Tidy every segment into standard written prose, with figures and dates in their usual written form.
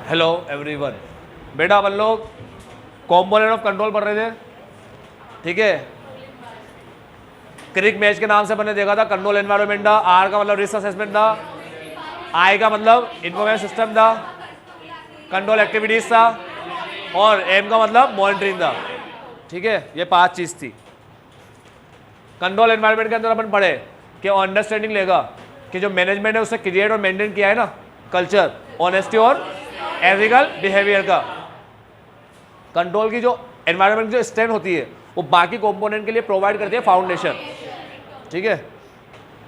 Hello everyone. बेटा अपन लोग component of control पढ़ रहे थे, ठीक है। क्रिक मैच के नाम से मैंने देखा था कंट्रोल एनवायरनमेंट था, आर का मतलब रिस्क असेसमेंट था, आई का मतलब इंफॉर्मेशन सिस्टम था, कंट्रोल एक्टिविटीज था और एम का मतलब मॉनिटरिंग था, ठीक है। ये 5 चीज थी। कंट्रोल एनवायरनमेंट के अंदर अपन पढ़े कि अंडरस्टैंडिंग लेगा कि जो मैनेजमेंट है उससे क्रिएट और मेंटेन किया है ना कल्चर, ऑनेस्टी और एथिकल बिहेवियर का। कंट्रोल की जो एनवायरनमेंट जो स्ट्रेंथ होती है वो बाकी कंपोनेंट के लिए प्रोवाइड करती है फाउंडेशन, ठीक है।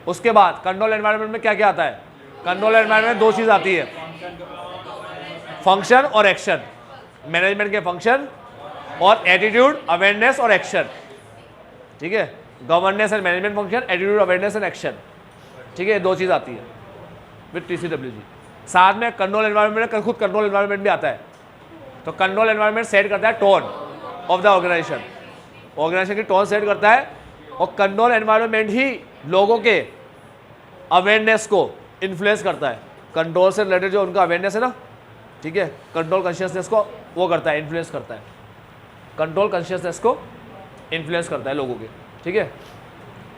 उसके बाद कंट्रोल एनवायरनमेंट में क्या क्या आता है? कंट्रोल एनवायरनमेंट में 2 चीज आती है, फंक्शन और एक्शन। मैनेजमेंट के फंक्शन और एटीट्यूड, अवेयरनेस और एक्शन, ठीक है। Governance and management function, attitude, awareness and action, ठीक है। 2 चीज आती है विद TCWG। साथ में कंट्रोल एनवायरनमेंट में खुद कंट्रोल एनवायरनमेंट भी आता है। तो कंट्रोल एनवायरनमेंट सेट करता है tone of the organisation, organisation की टोन सेट करता है। और कंट्रोल एनवायरनमेंट ही लोगों के अवेयरनेस को इन्फ्लुएंस करता है। कंट्रोल से रिलेटेड जो उनका अवेयरनेस है ना, ठीक है, कंट्रोल कॉन्शियसनेस को वो करता है, इन्फ्लुएंस करता है। कंट्रोल कॉन्शियसनेस को इन्फ्लुएंस करता है लोगों के, ठीक है।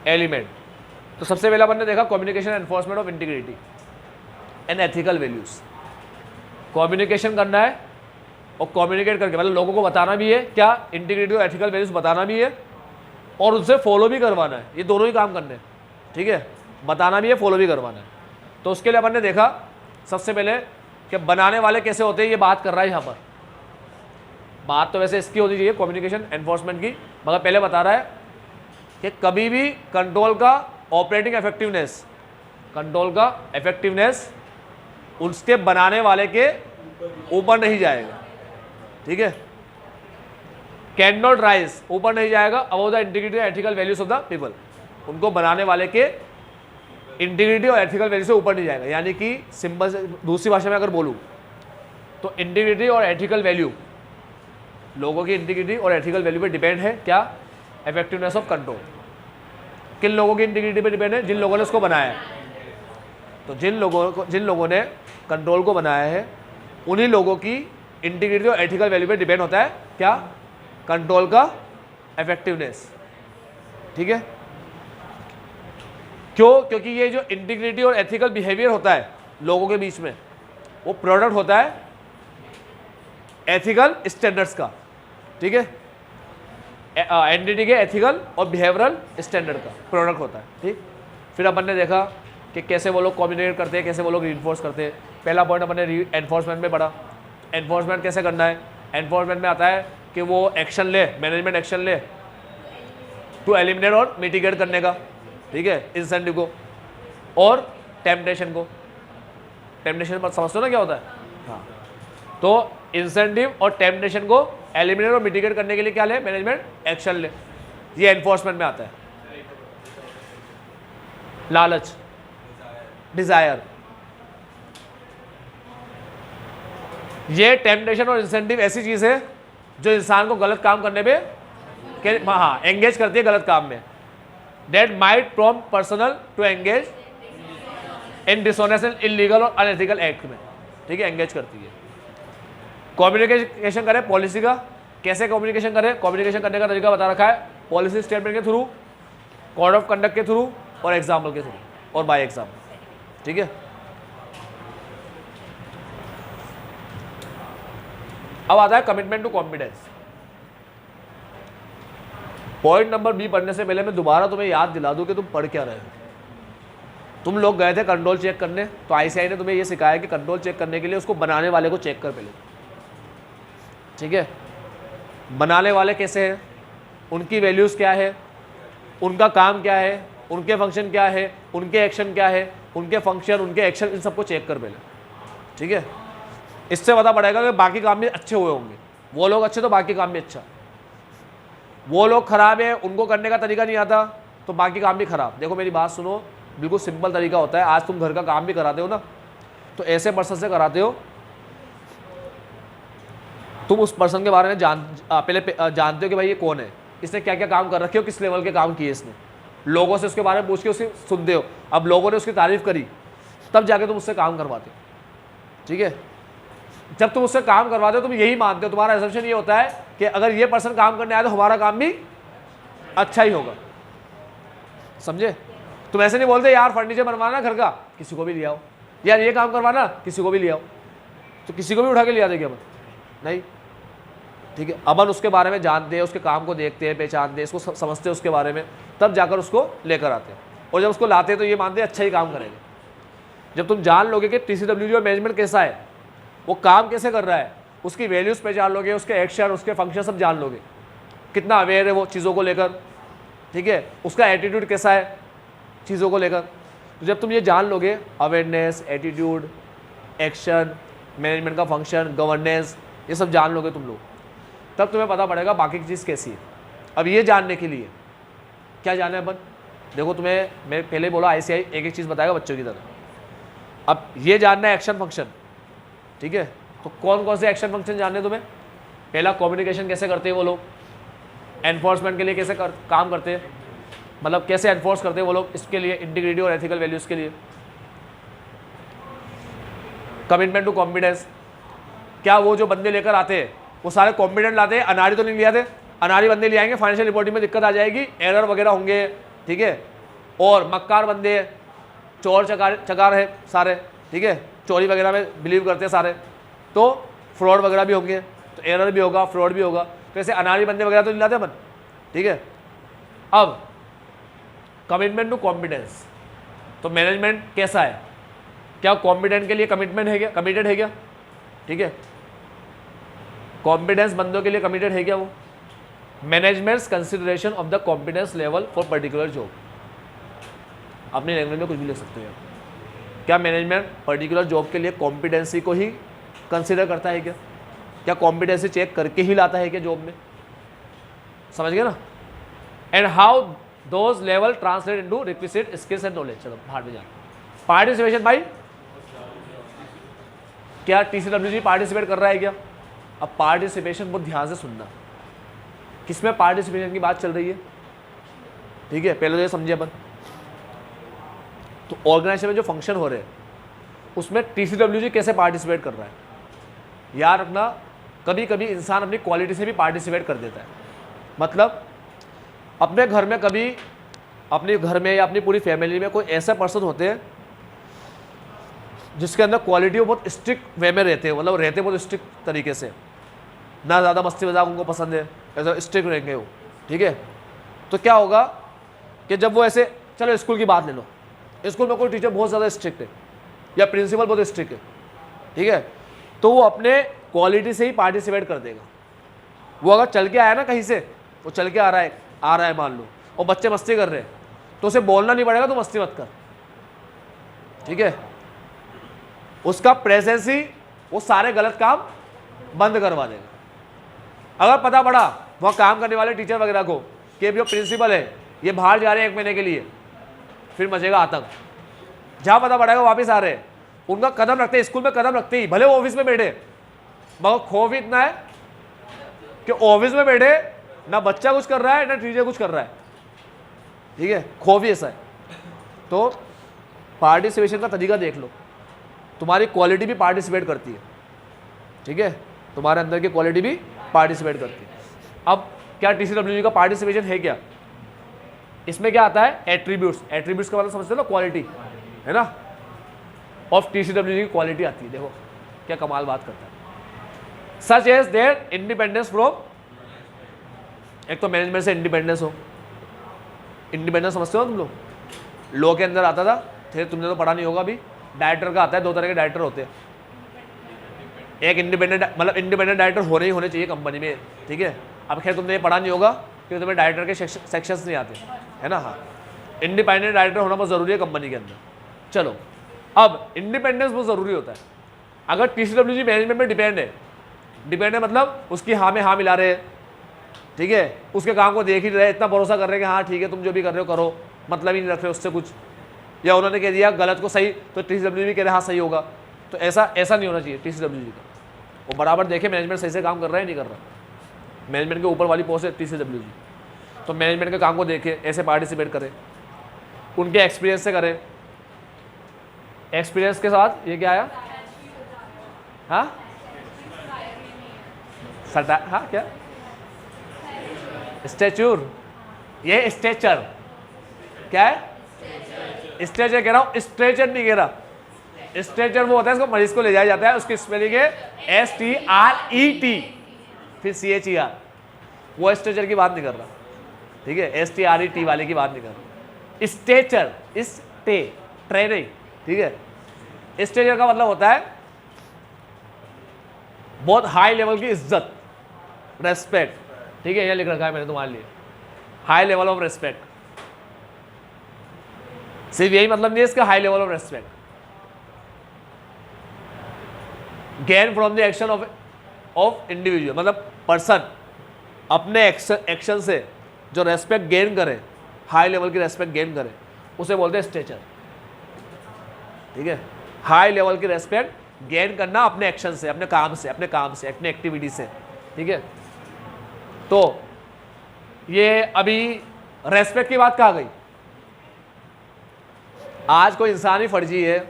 एलिमेंट तो सबसे पहला अपन ने देखा communication enforcement of integrity and ethical values. Communication करना है और कम्युनिकेट करके मतलब लोगों को बताना भी है क्या, इंटीग्रिटी और एथिकल वैल्यूज बताना भी है और उनसे फॉलो भी करवाना है। ये दोनों ही काम करने हैं, ठीक है। बताना भी है, फॉलो भी करवाना है। तो उसके लिए अपन ने देखा सबसे पहले कि बनाने वाले कैसे होते हैं, ये बात कर रहा है यहाँ पर। बात तो वैसे इसकी होनी चाहिए कम्युनिकेशन एनफोर्समेंट की, मगर पहले बता रहा है कि कभी भी कंट्रोल का ऑपरेटिंग इफेक्टिवनेस, कंट्रोल का इफेक्टिवनेस उसके बनाने वाले के ऊपर नहीं जाएगा, ठीक है। कैन नॉट राइज, ऊपर नहीं जाएगा above the integrity and ethical values of the people. उनको बनाने वाले के इंटीग्रिटी और एथिकल वैल्यू से ऊपर नहीं जाएगा। यानी कि सिंपल से दूसरी भाषा में अगर बोलूँ तो इंटीग्रिटी और एथिकल वैल्यू, लोगों की इंटीग्रिटी और एथिकल वैल्यू पे डिपेंड है क्या, इफेक्टिवनेस ऑफ कंट्रोल। किन लोगों की इंटीग्रिटी पे डिपेंड है? जिन लोगों ने उसको बनाया है। तो जिन लोगों ने कंट्रोल को बनाया है उन्हीं लोगों की इंटीग्रिटी और एथिकल वैल्यू पे डिपेंड होता है क्या, कंट्रोल का इफेक्टिवनेस, ठीक है। क्यों? क्योंकि ये जो इंटीग्रिटी और एथिकल बिहेवियर होता है लोगों के बीच में, वो प्रोडक्ट होता है एथिकल स्टैंडर्ड्स का, ठीक है। एंटिटी के एथिकल और बिहेवियरल स्टैंडर्ड का प्रोडक्ट होता है, ठीक। फिर अपन ने देखा कि कैसे वो लोग कम्युनिकेट करते हैं, कैसे वो लोग रीइंफोर्स करते हैं। पहला पॉइंट अपन ने एनफोर्समेंट में पढ़ा। एनफोर्समेंट कैसे करना है? एनफोर्समेंट में आता है कि वो एक्शन ले, मैनेजमेंट एक्शन ले टू एलिमिनेट और मिटिगेट करने का, ठीक है, इंसेंटिव को और टेम्पटेशन को। टेम्पटेशन पर समझते हो ना क्या होता है? हाँ। तो इंसेंटिव और टेम्पटेशन को एलिमिनेट और मिटिगेट करने के लिए क्या ले? मैनेजमेंट एक्शन ले। ये एनफोर्समेंट में आता है। लालच, डिजायर, ये टेम्पटेशन और इंसेंटिव ऐसी चीज है जो इंसान को गलत काम करने पे हाँ एंगेज करती है गलत काम में। That might prompt personal to engage in dishonest and illegal और अनएथिकल एक्ट में, ठीक है, एंगेज करती है। कम्युनिकेशन करें पॉलिसी का, कैसे कम्युनिकेशन करें? कम्युनिकेशन करने का तरीका बता रखा है, पॉलिसी स्टेटमेंट के थ्रू, कोड ऑफ कंडक्ट के थ्रू और एग्जाम्पल के थ्रू और बाय एग्जाम्पल, ठीक है। अब आता है commitment to competence. Point number B पढ़ने से पहले मैं दोबारा तुम्हें याद दिला दूं कि तुम पढ़ क्या रहे हो। तुम लोग गए थे कंट्रोल चेक करने, तो ICAI ने तुम्हें यह सिखाया कि कंट्रोल चेक करने के लिए उसको बनाने वाले को चेक कर पहले, ठीक है। बनाने वाले कैसे हैं, उनकी वैल्यूज क्या है, उनका काम क्या है, उनके फंक्शन क्या है, उनके एक्शन क्या है, उनके फंक्शन, उनके एक्शन, इन सबको चेक कर पहले, ठीक है। इससे पता पड़ेगा कि बाकी काम भी अच्छे हुए होंगे। वो लोग अच्छे तो बाकी काम भी अच्छा, वो लोग खराब है, उनको करने का तरीका नहीं आता तो बाकी काम भी खराब। देखो मेरी बात सुनो, बिल्कुल सिंपल तरीका होता है। आज तुम घर का काम भी कराते हो ना, तो ऐसे पर्सन से कराते हो, तुम उस पर्सन के बारे में पहले जानते हो कि भाई ये कौन है, इसने क्या क्या काम कर रखे हो, किस लेवल के काम किए इसने, लोगों से उसके बारे में पूछ के उसकी सुनते हो। अब लोगों ने उसकी तारीफ करी तब जाके तुम उससे काम करवाते हो, ठीक है। जब तुम उससे काम करवाते हो तुम यही मानते हो, तुम्हारा असम्पशन ये होता है कि अगर ये पर्सन काम करने आया तो हमारा काम भी अच्छा ही होगा। समझे? तुम ऐसे नहीं बोलते यार फर्नीचर बनवाना घर का, किसी को भी ले आओ, यार ये काम करवाना किसी को भी ले आओ, तो किसी को भी उठा के ले आते क्या अपन? नहीं। ठीक है, अपन उसके बारे में जानते हैं, उसके काम को देखते हैं, पहचानते हैं, इसको समझते हैं उसके बारे में, तब जाकर उसको लेकर आते हैं। और जब उसको लाते हैं तो ये मानते हैं अच्छा ही काम करेंगे। जब तुम जान लोगे कि TCWG और मैनेजमेंट कैसा है, वो काम कैसे कर रहा है, उसकी वैल्यूज़ पहचान लोगे, उसके एक्शन, उसके फंक्शन सब जान लोगे, कितना अवेयर है वो चीज़ों को लेकर, ठीक है, उसका एटीट्यूड कैसा है चीज़ों को लेकर। तो जब तुम ये जान लोगे, अवेयरनेस, एटीट्यूड, एक्शन, मैनेजमेंट का फंक्शन, गवर्नेंस, ये सब जान लोगे तुम लोग, तब तुम्हें पता पड़ेगा बाकी की चीज़ कैसी है। अब ये जानने के लिए क्या जाना है अपन, देखो तुम्हें मैं पहले बोला ICI एक एक चीज़ बताएगा बच्चों की तरह। अब ये जानना है एक्शन फंक्शन, ठीक है, तो कौन कौन से एक्शन फंक्शन जानने हैं तुम्हें? पहला, कम्युनिकेशन कैसे करते हैं वो लोग, एनफोर्समेंट के लिए कैसे काम करते हैं, मतलब कैसे एनफोर्स करते हैं वो लोग, इसके लिए इंटीग्रिटी और एथिकल वैल्यूज़ के लिए। कमिटमेंट टू कॉम्पिटेंस, क्या वो जो बंदे लेकर आते हैं वो सारे कॉम्पिटेंट लाते हैं, अनाड़ी तो नहीं ले आते, अनाड़ी बंदे ले आएंगे, फाइनेंशियल रिपोर्टिंग में दिक्कत आ जाएगी, एरर वगैरह होंगे, ठीक है, और मक्कार बंदे, चोर चकार है सारे, ठीक है, चोरी वगैरह में बिलीव करते हैं सारे, तो फ्रॉड वगैरह भी होंगे, तो एरर भी होगा, फ्रॉड भी होगा, तो ऐसे अनाड़ी बंदे वगैरह तो नहीं लाते अपन, ठीक है। अब कमिटमेंट टू कॉम्पिटेंस, तो मैनेजमेंट कैसा है, क्या कॉम्पिटेंट के लिए कमिटमेंट है क्या, कमिटेड है क्या, ठीक है, कॉम्पिटेंस बंदों के लिए कमिटेड है क्या वो। Managements consideration of the competence level for particular job, अपनी लैंग्वेज में कुछ भी लिख सकते हो। क्या मैनेजमेंट पर्टिकुलर जॉब के लिए कॉम्पिटेंसी को ही कंसिडर करता है क्या कॉम्पिटेंसी चेक करके ही लाता है क्या जॉब में, समझ गए ना। And how those level translate into requisite skills and knowledge. चलो बाहर में जाना, पार्टिसिपेशन भाई, क्या TCWG पार्टिसिपेट कर रहा है क्या? अब पार्टिसिपेशन बहुत ध्यान से सुनना, किसमें पार्टिसिपेशन की बात चल रही है, ठीक है, पहले तो ये समझिए अपन। तो ऑर्गेनाइजेशन में जो फंक्शन हो रहे हैं उसमें TCWG कैसे पार्टिसिपेट कर रहा है, याद रखना। कभी कभी इंसान अपनी क्वालिटी से भी पार्टिसिपेट कर देता है, मतलब अपने घर में कभी, अपने घर में या अपनी पूरी फैमिली में कोई ऐसे पर्सन होते हैं जिसके अंदर क्वालिटी वो बहुत स्ट्रिक्ट वे में रहते हैं, मतलब रहते बहुत स्ट्रिक्ट तरीके से, ना ज़्यादा मस्ती मजाक उनको पसंद है, ऐसा स्ट्रिक्ट रहेंगे वो, ठीक है। तो क्या होगा कि जब वो ऐसे, चलो स्कूल की बात ले लो, स्कूल में कोई टीचर बहुत ज़्यादा स्ट्रिक्ट है या प्रिंसिपल बहुत स्ट्रिक्ट है, ठीक है, तो वो अपने क्वालिटी से ही पार्टिसिपेट कर देगा। वो अगर चल के आया ना कहीं से, वो चल के आ रहा है मान लो, और बच्चे मस्ती कर रहे हैं, तो उसे बोलना नहीं पड़ेगा तो मस्ती मत कर, ठीक है, उसका प्रेजेंस ही वो सारे गलत काम बंद करवा देगा। अगर पता पड़ा वह काम करने वाले टीचर वगैरह को कि जो प्रिंसिपल है ये बाहर जा रहे हैं 1 महीने के लिए, फिर मचेगा आतंक। जहाँ पता पड़ेगा वापस आ रहे हैं, उनका कदम रखते ही, स्कूल में कदम रखते ही, भले वो ऑफिस में बैठे, मगर खौफ इतना है कि ऑफिस में बैठे ना बच्चा कुछ कर रहा है ना टीचर कुछ कर रहा है, ठीक है, खौफ ही ऐसा है। तो पार्टिसिपेशन का तरीका देख लो, तुम्हारी क्वालिटी भी पार्टिसिपेट करती है, ठीक है, तुम्हारे अंदर की क्वालिटी भी पार्टिसिपेट करती है। अब क्या TCWG का पार्टिसिपेशन है क्या, इसमें क्या आता है, एट्रीब्यूट्स। एट्रीब्यूट्स का मतलब समझते हो ना, क्वालिटी है ना, ऑफ TCWG की क्वालिटी आती है। देखो क्या कमाल बात करता है, such as their independence from, एक तो मैनेजमेंट से इंडिपेंडेंस हो, इंडिपेंडेंस समझते हो तुम लोग, लॉ के अंदर आता था, फिर तुमने तो पढ़ा नहीं होगा अभी, डायरेक्टर का आता है, 2 तरह के डायरेक्टर होते हैं, एक इंडिपेंडेंट, मतलब इंडिपेंडेंट डायरेक्टर होने चाहिए कंपनी में, ठीक है। अब खैर तुमने ये पढ़ा नहीं होगा क्योंकि तुम्हें डायरेक्टर के सेक्शंस नहीं आते, है ना। हाँ, इंडिपेंडेंट डायरेक्टर होना बहुत ज़रूरी है कंपनी के अंदर। चलो, अब इंडिपेंडेंस बहुत ज़रूरी होता है। अगर TCWG मैनेजमेंट में डिपेंड है मतलब उसकी हाँ में हाँ मिला रहे हैं, ठीक है, उसके काम को देख ही रहे, इतना भरोसा कर रहे हैं कि हाँ ठीक है तुम जो भी कर रहे हो करो, मतलब ही नहीं रख रहे उससे कुछ, या उन्होंने कह दिया गलत को सही तो TCWG कह रहे हाँ सही होगा, तो ऐसा नहीं होना चाहिए TCWG का। वो बराबर देखे मैनेजमेंट सही से काम कर रहा है नहीं कर रहा, मैनेजमेंट के ऊपर वाली पोस्ट है TCWG, तो मैनेजमेंट के काम को देखे, ऐसे पार्टिसिपेट करें, उनके एक्सपीरियंस से करें। एक्सपीरियंस के साथ ये क्या आया, हाँ सटा, हाँ क्या, स्टेच्यूर, ये स्ट्रेचर क्या है, स्ट्रेचर कह रहा हूँ, स्ट्रेचर नहीं कह रहा। स्ट्रेचर वो होता है इसको मरीज को ले जाया जाता है, उसकी स्पेलिंग है STRET फिर CHER, वो स्ट्रेचर की बात नहीं कर रहा, ठीक है, STRET वाले की बात नहीं कर रहा। स्ट्रेचर ट्रे नहीं, ठीक है। स्ट्रेचर का मतलब होता है बहुत हाई लेवल की इज्जत, रेस्पेक्ट, ठीक है, ये लिख रखा है मैंने तुम्हारे लिए, हाई लेवल ऑफ रेस्पेक्ट। सिर्फ यही मतलब नहीं है इसका, high level of respect, gain from the action of individual, मतलब पर्सन अपने एक्शन से जो रेस्पेक्ट गेन करे, हाई लेवल की रेस्पेक्ट गेन करे, उसे बोलते हैं स्टेचर, ठीक है। हाई लेवल की रेस्पेक्ट गेन करना अपने एक्शन से, अपने काम से, अपने एक्टिविटी से, ठीक है। तो ये अभी रेस्पेक्ट की बात कहाँ गई, आज कोई इंसान ही फर्जी है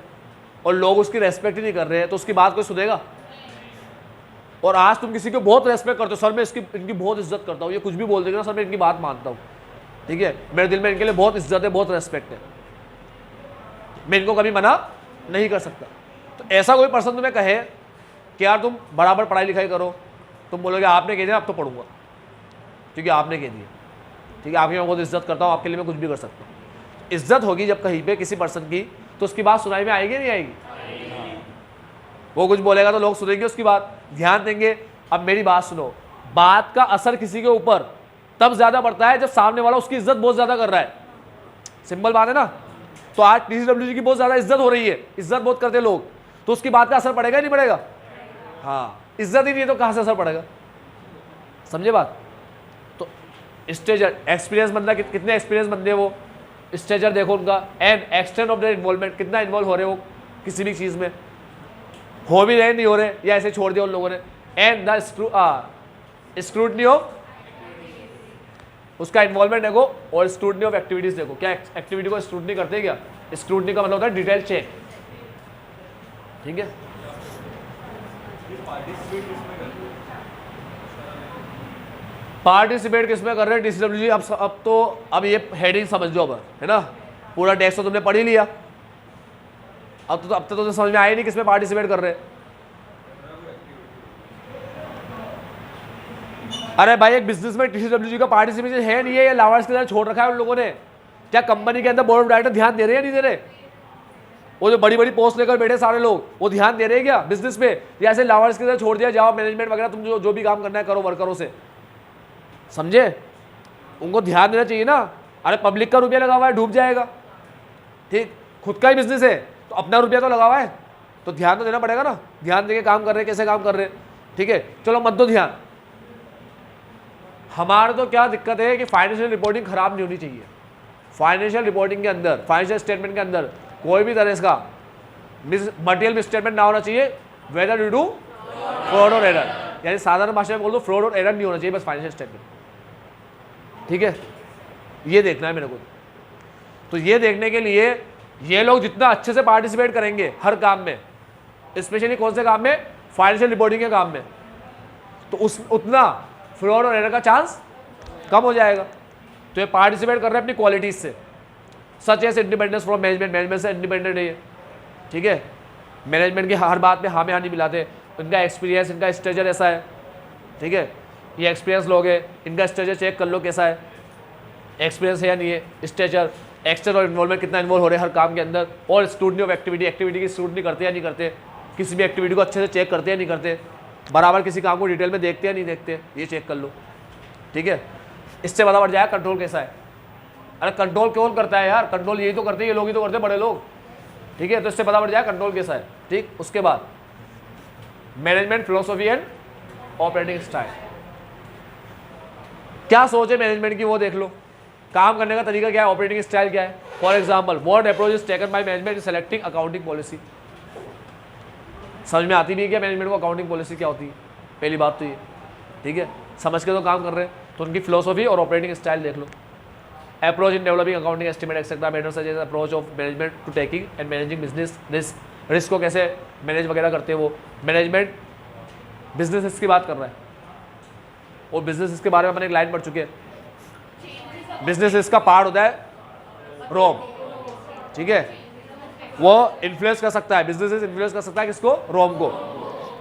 और लोग उसकी रेस्पेक्ट ही नहीं कर रहे हैं, तो उसकी बात कोई सुनेगा। और आज तुम किसी को बहुत रेस्पेक्ट करते हो, सर मैं इनकी बहुत इज्जत करता हूँ, ये कुछ भी बोल देगा ना सर मैं इनकी बात मानता हूँ, ठीक है, मेरे दिल में इनके लिए बहुत इज्जत है, बहुत रेस्पेक्ट है, मैं इनको कभी मना नहीं कर सकता। तो ऐसा कोई पर्सन तुम्हें कहे कि यार तुम बराबर पढ़ाई लिखाई करो, तुम बोलोगे आपने कह दिया अब तो पढ़ूंगा, क्योंकि आपने कह दिया, ठीक है, आपकी मैं बहुत इज्जत करता हूँ, आपके लिए मैं कुछ भी कर सकता हूँ। इज्जत होगी जब कहीं पे किसी पर्सन की, तो उसकी बात सुनाई में आएगी नहीं आएगी, वो कुछ बोलेगा तो लोग सुनेंगे उसकी बात, ध्यान देंगे। अब मेरी बात सुनो, बात का असर किसी के ऊपर तब ज्यादा पड़ता है जब सामने वाला उसकी इज्जत बहुत ज्यादा कर रहा है, सिंपल बात है ना। तो आज TCWG की बहुत ज्यादा इज्जत हो रही है, इज्जत बहुत करते लोग, तो उसकी बात का असर पड़ेगा नहीं पड़ेगा, हाँ, इज्जत ही नहीं है तो कहां से असर पड़ेगा, समझे बात। तो स्टेजर एक्सपीरियंस बंदा, कितने एक्सपीरियंस बंदे वो, स्टेजर देखो उनका, and extent of their involvement, कितना इन्वॉल्व हो रहे वो किसी भी चीज में, हो भी रहे नहीं हो रहे या ऐसे छोड़ दिया उन लोगों ने। एंड द स्क्रूटनी ऑफ, उसका इन्वॉल्वमेंट देखो, और स्क्रूटनी ऑफ एक्टिविटीज देखो, क्या एक्टिविटी को स्क्रूटनी करते हैं क्या, स्क्रूटनी का मतलब होता है डिटेल चेक, ठीक है। पार्टिसिपेट किसमें कर रहे हैं TCWG, अब ये हेडिंग समझ लो, अब है ना, पूरा टेक्स्ट तो तुमने पढ़ ही लिया, अब तो तुमने समझ में आया नहीं किसमें पार्टिसिपेट कर रहे हैं। अरे भाई एक बिजनेस में TCWG का पार्टिसिपेशन है नहीं है, या लावार्स के साथ छोड़ रखा है उन लोगों ने, क्या कंपनी के अंदर बोर्ड ऑफ डायरेक्टर ध्यान दे रहे हैं नहीं दे रहे, वो जो बड़ी बड़ी पोस्ट लेकर बैठे सारे लोग, वो ध्यान दे रहे हैं क्या बिजनेस पे, या ऐसे लावार्स के साथ छोड़ दिया, जाओ मैनेजमेंट वगैरह तुम जो भी काम करना है करो वर्करों से, समझे, उनको ध्यान देना चाहिए ना। अरे पब्लिक का रुपया लगा हुआ है, डूब जाएगा, ठीक, खुद का ही बिजनेस है तो अपना रुपया तो लगा हुआ है, तो ध्यान तो देना पड़ेगा ना, ध्यान देके काम कर रहे हैं, कैसे काम कर रहे हैं, ठीक है। चलो मत दो ध्यान, हमारे तो क्या दिक्कत है कि फाइनेंशियल रिपोर्टिंग खराब नहीं होनी चाहिए, फाइनेंशियल रिपोर्टिंग के अंदर, फाइनेंशियल स्टेटमेंट के अंदर कोई भी तरह का मटेरियल मिसस्टेटमेंट ना होना चाहिए, वेदर ड्यू टू फ्रॉड और एरर, यानी साधारण भाषा में बोल दो फ्रॉड और एरर नहीं होना चाहिए बस फाइनेंशियल स्टेटमेंट, ठीक है, ये देखना है मेरे को। तो ये देखने के लिए ये लोग जितना अच्छे से पार्टिसिपेट करेंगे हर काम में, स्पेशली कौन से काम में, फाइनेंशियल रिपोर्टिंग के काम में, तो उतना फ्रॉड और एरर का चांस कम हो जाएगा। तो ये पार्टिसिपेट कर रहे हैं अपनी क्वालिटीज से, such as independence from management, management से इंडिपेंडेंट है ये, ठीक है, मैनेजमेंट की हर बात में हाँ में हाँ नहीं मिलाते, इनका एक्सपीरियंस, इनका स्ट्रेचर ऐसा है, ठीक है, ये एक्सपीरियंस लोग है, इनका स्ट्रेचर चेक कर लो कैसा है, एक्सपीरियंस है या नहीं है, स्ट्रेचर, एक्सटर्नल इन्वॉल्वमेंट कितना इन्वॉल्व हो रहे हैं हर काम के अंदर, और स्क्रूटनी ऑफ एक्टिविटी की स्क्रूटनी करते या नहीं करते, किसी भी एक्टिविटी को अच्छे से चेक करते या नहीं करते, बराबर किसी काम को डिटेल में देखते या नहीं देखते, ये चेक कर लो, ठीक है। इससे पता पड़ जाएगा कंट्रोल कैसा है। अरे कंट्रोल कौन करता है यार, कंट्रोल यही तो करते हैं, ये लोग ही तो करते हैं, बड़े लोग, ठीक है। तो इससे पता पड़ जाएगा कंट्रोल कैसा है, ठीक। उसके बाद management philosophy and operating style, क्या सोच है मैनेजमेंट की वो देख लो, काम करने का तरीका क्या है, ऑपरेटिंग स्टाइल क्या है। For example, what approach is taken by management in selecting accounting policy, समझ में आती नहीं है क्या मैनेजमेंट को अकाउंटिंग पॉलिसी क्या होती है, पहली बात तो ये, ठीक है, समझ के तो काम कर रहे हैं, तो उनकी फिलोसॉफी और ऑपरेटिंग स्टाइल देख लो। Approach in developing accounting estimate etcetera matter such as approach of management to taking and managing business risk को कैसे मैनेज वगैरह करते हैं वो, मैनेजमेंट बिजनेस की बात कर रहा है, और बिजनेस के बारे में अपन एक लाइन पढ़ चुके हैं। बिजनेस इसका पार्ट होता है रोम, ठीक है, वो इन्फ्लुएंस कर सकता है, बिजनेस इन्फ्लुएंस कर सकता है किसको, रोम को।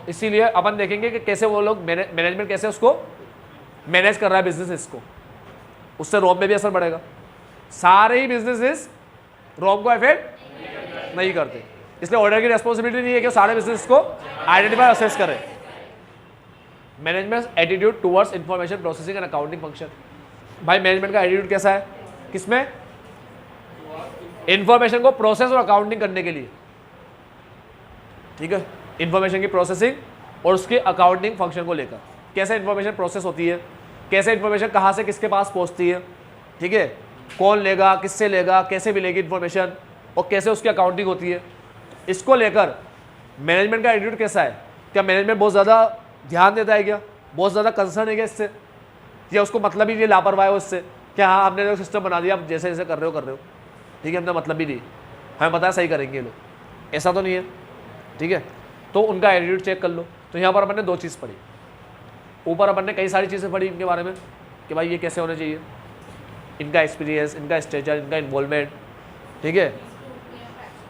इसीलिए अपन देखेंगे कि कैसे वो लोग मैनेजमेंट कैसे उसको मैनेज कर रहा है बिजनेस को, उससे रोम में भी असर पड़ेगा। सारे ही बिजनेसेस रोम को इफेक्ट नहीं करते, इसलिए ऑर्डर की रेस्पॉन्सिबिलिटी नहीं है कि सारे बिजनेस को आइडेंटिफाई असेस करें। Management attitude towards information processing and accounting function. भाई मैनेजमेंट का एटीट्यूड कैसा है, किसमें, इंफॉर्मेशन को प्रोसेस और अकाउंटिंग करने के लिए, ठीक है, इंफॉर्मेशन की प्रोसेसिंग और उसके अकाउंटिंग फंक्शन को लेकर, कैसे इंफॉर्मेशन प्रोसेस होती है, कैसे इंफॉर्मेशन कहाँ से किसके पास पहुँचती है, ठीक है, कौन लेगा, किससे लेगा, कैसे मिलेगी इंफॉर्मेशन, और कैसे उसकी अकाउंटिंग होती है। इसको लेकर मैनेजमेंट का एटीट्यूड कैसा है, क्या मैनेजमेंट बहुत ज़्यादा ध्यान देता है, क्या बहुत ज़्यादा कंसर्न है क्या इससे, या उसको मतलब ही नहीं, लापरवाह है उससे, क्या हाँ हमने जो सिस्टम बना दिया आप जैसे जैसे कर रहे हो, ठीक है, हमने मतलब ही नहीं, हमें पता है सही करेंगे ये लोग, ऐसा तो नहीं है, ठीक है। तो उनका एटीट्यूड चेक कर लो। तो यहाँ पर अपन ने दो चीज़ पढ़ी, ऊपर अपन ने कई सारी चीज़ें पढ़ी इनके बारे में कि भाई ये कैसे होने चाहिए, इनका एक्सपीरियंस, इनका स्टेचर, इनका इन्वॉल्वमेंट, ठीक है,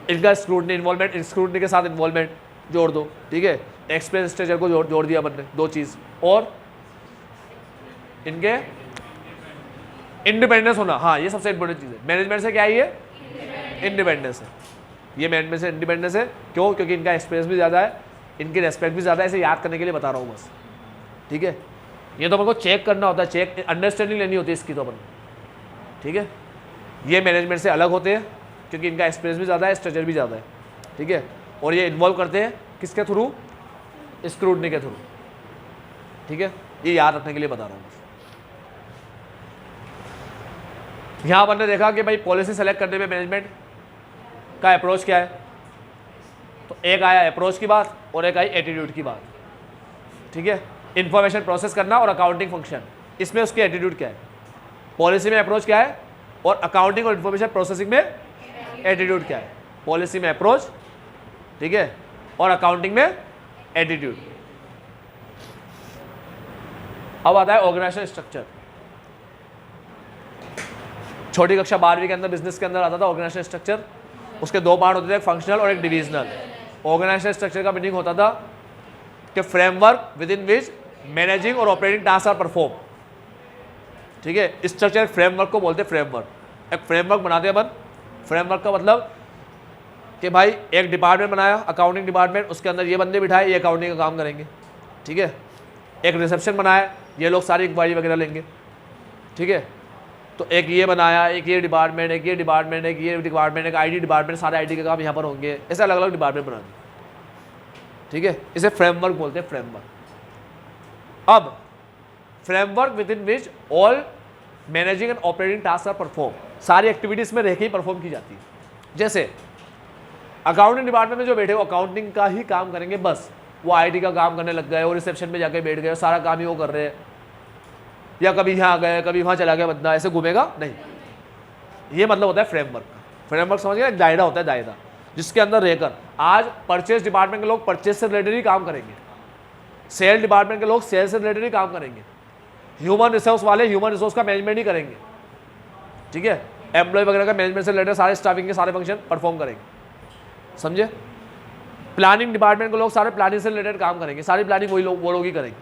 इनका स्क्रूटनी, इन्वॉल्वमेंट, स्क्रूटनी के साथ इन्वॉल्वमेंट जोड़ दो, ठीक है, एक्सपीरियंस स्टेचर को जोड़ दिया अपन ने, दो चीज़, और इनके इंडिपेंडेंस होना, हाँ ये सबसे इंपॉर्टेंट चीज़ है। मैनेजमेंट से क्या है, ये इंडिपेंडेंस है, ये मैनेजमेंट से इंडिपेंडेंस है। क्यों, क्योंकि इनका एक्सपीरियंस भी ज़्यादा है, इनकी रेस्पेक्ट भी ज़्यादा है, इसे याद करने के लिए बता रहा हूँ बस, ठीक है। ये तो अपन को चेक करना होता है, चेक अंडरस्टैंडिंग लेनी होती है इसकी तो अपन, ठीक है। ये मैनेजमेंट से अलग होते हैं क्योंकि इनका एक्सपीरियंस भी ज़्यादा है, स्ट्रक्चर भी ज़्यादा है, ठीक है, और ये इन्वॉल्व करते हैं किसके थ्रू, स्क्रूटनी के थ्रू, ठीक है, ये याद रखने के लिए बता रहा हूँ। यहाँ पर ने देखा कि भाई पॉलिसी सेलेक्ट करने में मैनेजमेंट का अप्रोच क्या है, तो एक आया अप्रोच की बात और एक आई एटीट्यूड की बात, ठीक है। इंफॉर्मेशन प्रोसेस करना और अकाउंटिंग फंक्शन, इसमें उसकी एटीट्यूड क्या है, पॉलिसी में अप्रोच क्या है, और अकाउंटिंग और इंफॉर्मेशन प्रोसेसिंग में एटीट्यूड क्या है। पॉलिसी में अप्रोच, ठीक है, और अकाउंटिंग में एटीट्यूड। अब आता है ऑर्गेनाइजेशन स्ट्रक्चर। छोटी कक्षा 12वीं के अंदर बिजनेस के अंदर आता था ऑर्गेनाइजेशन स्ट्रक्चर, उसके दो पार्ट होते थे, एक फंक्शनल और एक डिविजनल। ऑर्गेनाइजेशन स्ट्रक्चर का मीनिंग होता था कि फ्रेमवर्क विद इन विच मैनेजिंग और ऑपरेटिंग टास्क आर परफॉर्म, ठीक है। स्ट्रक्चर फ्रेमवर्क को बोलते हैं, फ्रेमवर्क, एक फ्रेमवर्क बनाते हैं अपन। फ्रेमवर्क का मतलब कि भाई एक डिपार्टमेंट बनाया, अकाउंटिंग डिपार्टमेंट, उसके अंदर ये बंदे बिठाए, ये अकाउंटिंग का काम करेंगे, ठीक है। एक रिसेप्शन बनाया, ये लोग सारी इंक्वायरी वगैरह लेंगे, ठीक है। तो एक ये बनाया, एक ये डिपार्टमेंट, एक ये डिपार्टमेंट, एक ये डिपार्टमेंट, एक आईटी डिपार्टमेंट, सारे आईटी के काम यहाँ पर होंगे, ऐसे अलग अलग डिपार्टमेंट बना दिए, ठीक है। इसे फ्रेमवर्क बोलते हैं, फ्रेमवर्क। अब framework within which all managing and operating task are perform, सारी एक्टिविटीज में रह के ही परफॉर्म की जाती है। जैसे अकाउंटिंग डिपार्टमेंट में जो बैठे वो अकाउंटिंग का ही काम करेंगे, बस वो आईटी का काम करने लग गए, वो रिसेप्शन में जाके बैठ गए, सारा काम ही वो कर रहे हैं, या कभी यहाँ आ गए, कभी वहाँ चला गया बंदा, ऐसे घूमेगा नहीं। ये मतलब होता है फ्रेमवर्क का। फ्रेमवर्क समझ गए, एक दायरा होता है, दायरा जिसके अंदर रहकर आज परचेज डिपार्टमेंट के लोग परचेज से रिलेटेड ही काम करेंगे, सेल डिपार्टमेंट के लोग सेल से रिलेटेड ही काम करेंगे, ह्यूमन रिसोर्स वाले ह्यूमन रिसोर्स का मैनेजमेंट ही करेंगे, ठीक है। एम्प्लॉय वगैरह का मैनेजमेंट से रिलेटेड सारे स्टाफिंग के सारे फंक्शन परफॉर्म करेंगे, समझे। प्लानिंग डिपार्टमेंट के लोग सारे प्लानिंग से रिलेटेड काम करेंगे, सारी प्लानिंग वही लोग वो लोग ही करेंगे,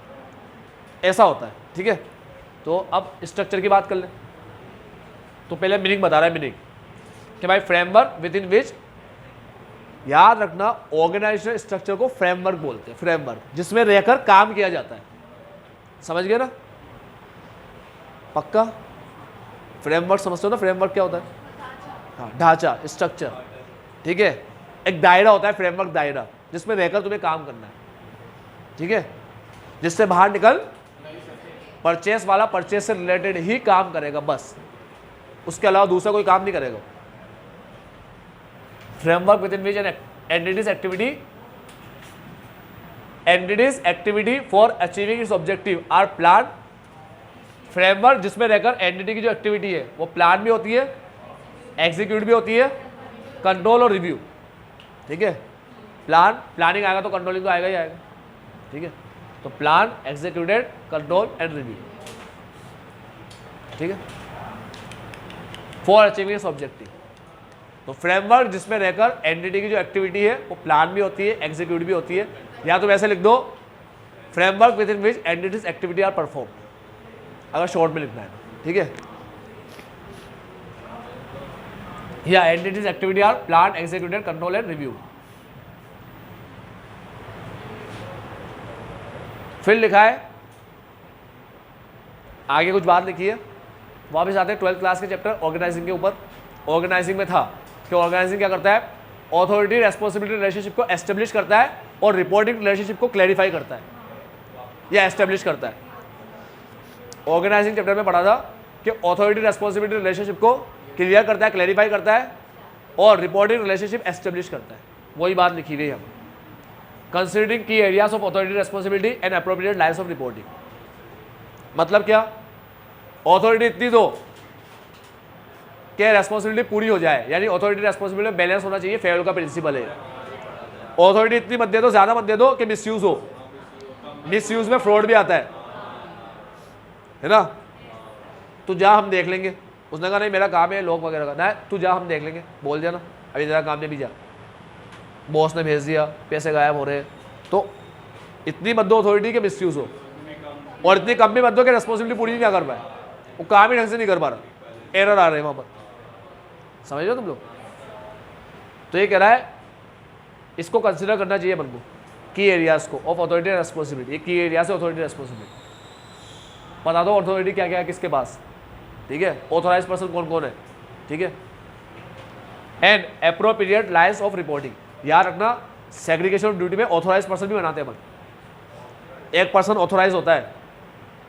ऐसा होता है, ठीक है। तो अब स्ट्रक्चर की बात कर लें, तो पहले मीनिंग बता रहा है, मीनिंग कि भाई फ्रेमवर्क विद इन विच, याद रखना ऑर्गेनाइजेशन स्ट्रक्चर को फ्रेमवर्क बोलते हैं, फ्रेमवर्क जिसमें रहकर काम किया जाता है, समझ गए ना, पक्का। फ्रेमवर्क समझते हो ना, फ्रेमवर्क क्या होता है, हाँ ढांचा, स्ट्रक्चर, ठीक है। एक दायरा होता है फ्रेमवर्क, दायरा जिसमें रहकर तुम्हें काम करना है, ठीक है, जिससे बाहर निकल परचेस वाला परचेस से रिलेटेड ही काम करेगा, बस उसके अलावा दूसरा कोई काम नहीं करेगा। Framework within which an entities activity for achieving its objective are plan. Framework जिसमें रहकर एंटिटी की जो एक्टिविटी है वो प्लान भी होती है, एग्जीक्यूट भी होती है, कंट्रोल और रिव्यू, ठीक है। प्लानिंग आएगा तो कंट्रोलिंग तो आएगा ही आएगा, ठीक है। तो plan, executed, control and review, ठीक है, फॉर अचीविंग ऑब्जेक्टिव। तो फ्रेमवर्क जिसमें रहकर एंटिटी की जो एक्टिविटी है वो प्लान भी होती है, एग्जीक्यूट भी होती है, या तो वैसे लिख दो framework within which entities activity are perform, अगर शॉर्ट में लिखना है, ठीक है, या entities activity are plan, executed, control and review. फिर लिखा है आगे कुछ बात लिखी है, वापस आते हैं 12th क्लास के चैप्टर ऑर्गेनाइजिंग के ऊपर। ऑर्गेनाइजिंग में था कि ऑर्गेनाइजिंग क्या करता है, ऑथोरिटी रेस्पॉन्सिबिलिटी रिलेशनशिप को एस्टेब्लिश करता है और रिपोर्टिंग रिलेशनशिप को क्लैरिफाई करता है या एस्टेब्लिश करता है। ऑर्गेनाइजिंग चैप्टर में पढ़ा था कि ऑथोरिटी रेस्पॉन्सिबिलिटी रिलेशनशिप को क्लियर करता है, क्लैरिफाई करता है और रिपोर्टिंग रिलेशनशिप एस्टेब्लिश करता है। वही बात लिखी हुई है हम, कंसिडरिंग की areas of authority responsibility and appropriate lines of reporting. मतलब क्या, ऑथोरिटी इतनी दो कि रेस्पॉन्सिबिलिटी पूरी हो जाए, यानी ऑथोरिटी रेस्पॉन्सिबिलिटी में बैलेंस होना चाहिए, फेयर का प्रिंसिपल है। ऑथोरिटी इतनी मत दे दो, ज़्यादा मत दे दो कि मिसयूज हो, मिसयूज में फ्रॉड भी आता है ना। तू जा हम देख लेंगे, उसने कहा नहीं मेरा काम है लोग वगैरह का, ना तू जा हम देख लेंगे, बोल दिया ना अभी तेरा काम नहीं, भी जा, बॉस ने भेज दिया, पैसे गायब हो रहे, तो इतनी मत दो अथॉरिटी के मिसयूज हो, और इतनी कम भी मत दो कि रेस्पॉन्सिबिलिटी पूरी नहीं कर पाए, वो काम ही ढंग से नहीं कर पा रहा, एरर आ रहे हैं वहाँ पर, समझ रहे हो तुम लोग। तो ये कह रहा है इसको कंसिडर करना चाहिए अपन को, की एरियाज को ऑफ अथॉरिटी रेस्पॉन्सिबिलिटी, ये की एरियाज है अथॉरिटी रेस्पॉन्सिबिलिटी। बता दो अथॉरिटी क्या क्या है किसके पास, ठीक है, ऑथोराइज पर्सन कौन कौन है, ठीक है, and appropriate lines of reporting. याद रखना सेग्रीगेशन ऑफ ड्यूटी में ऑथोराइज पर्सन भी बनाते हैं अपन। एक पर्सन ऑथोराइज होता है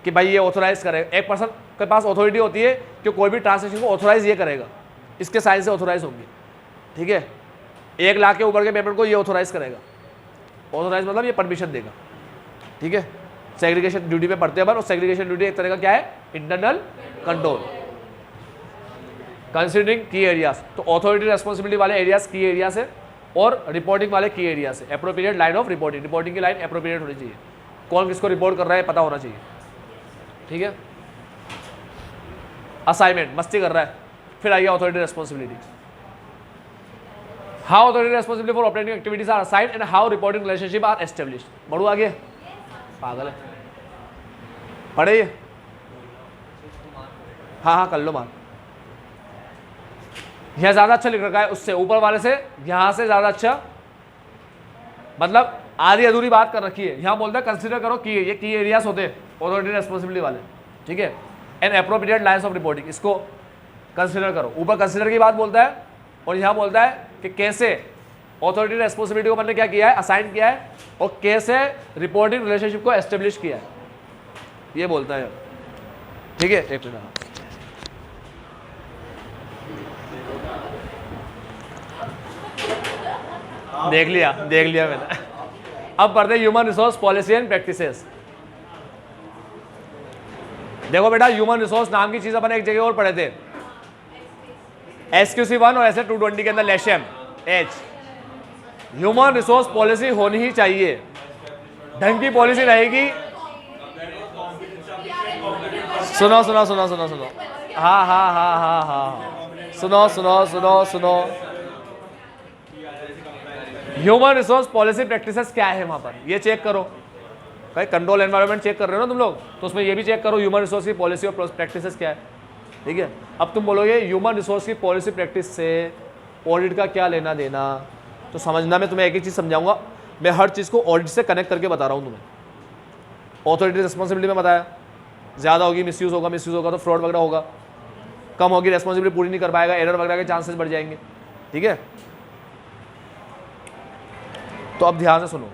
कि भाई ये ऑथोराइज करेगा, एक पर्सन के पास ऑथोरिटी होती है कि कोई भी ट्रांजेक्शन को ऑथोराइज ये करेगा, इसके साइन से ऑथोराइज होंगे, ठीक है, 1 लाख के ऊपर के पेमेंट को ये ऑथोराइज करेगा, ऑथोराइज मतलब ये परमिशन देगा, ठीक है। सेग्रीगेशन ड्यूटी पे पढ़ते हैं अपन, और सेग्रीगेशन ड्यूटी एक तरह का क्या है, इंटरनल कंट्रोल। कंसिडरिंग की एरियाज, तो ऑथोरिटी रेस्पॉन्सिबिलिटी वाले एरियाज की एरियाज है और रिपोर्टिंग वाले की एरियाज है। Appropriate line of reporting, reporting की लाइन एप्रोप्रिएट होनी चाहिए, कौन किसको रिपोर्ट कर रहा है पता होना चाहिए, ठीक है। असाइनमेंट मस्ती कर रहा है, फिर आइए authority responsibility. How authority responsibility for operating activities are assigned and how reporting relationship are established. बढ़ू आगे, पागल है, पढ़े ये, हाँ कर लो मान। यह ज्यादा अच्छा लिख रखा है उससे, ऊपर वाले से यहां से ज्यादा अच्छा, मतलब आधी अधूरी बात कर रखी है। यहां बोलता है कंसीडर करो कि ये की एरियाज होते हैं ऑथोरिटी रेस्पॉन्सिबिलिटी वाले, ठीक है, and appropriate lines of reporting, इसको कंसीडर करो। ऊपर कंसीडर की बात बोलता है और यहां बोलता है कि कैसे ऑथोरिटी रेस्पॉन्सिबिलिटी को मैंने क्या किया है, असाइन किया है, और कैसे रिपोर्टिंग रिलेशनशिप को एस्टेब्लिश किया है, ये बोलता है, ठीक है। एक मिनट, देख लिया मैंने। अब पढ़ते हैं human resource policy and practices. देखो बेटा, ह्यूमन रिसोर्स नाम की चीज अपन एक जगह और पढ़े थे, SQC1 और ऐसे 220 के अंदर लेशम एच। ह्यूमन रिसोर्स पॉलिसी होनी ही चाहिए, ढंग की पॉलिसी रहेगी। सुनो सुनो सुनो सुनो सुनो, हाँ हाँ हाँ हाँ हाँ, सुनो सुनो सुनो सुनो, ह्यूमन रिसोर्स पॉलिसी प्रैक्टिसेस क्या है वहां पर, ये चेक करो। भाई कंट्रोल एनवायरनमेंट चेक कर रहे हो ना तुम लोग, तो उसमें ये भी चेक करो ह्यूमन रिसोर्स की पॉलिसी और प्रैक्टिसेस क्या है, ठीक है। अब तुम बोलोगे ह्यूमन रिसोर्स की पॉलिसी प्रैक्टिस से ऑडिट का क्या लेना देना, तो समझना, मैं तुम्हें एक ही चीज़ समझाऊंगा, मैं हर चीज़ को ऑडिट से कनेक्ट करके बता रहा हूँ तुम्हें। ऑथोरिटी रिस्पॉन्सिबिलिटी में बताया, ज़्यादा होगी मिसयूज़ होगा तो फ्रॉड वगैरह होगा, कम होगी रेस्पॉन्सिबिलिटी पूरी नहीं कर पाएगा, एरर वगैरह के चांसेस बढ़ जाएंगे, ठीक है। तो अब ध्यान से सुनो,